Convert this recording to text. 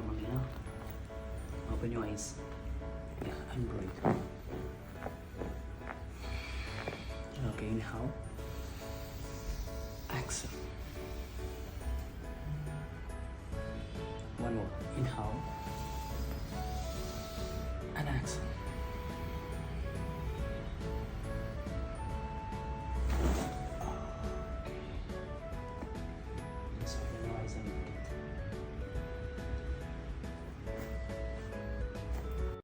normal, Open your eyes. Yeah, and breathe. Okay, inhale. Exhale. One more. Inhale. And exhale.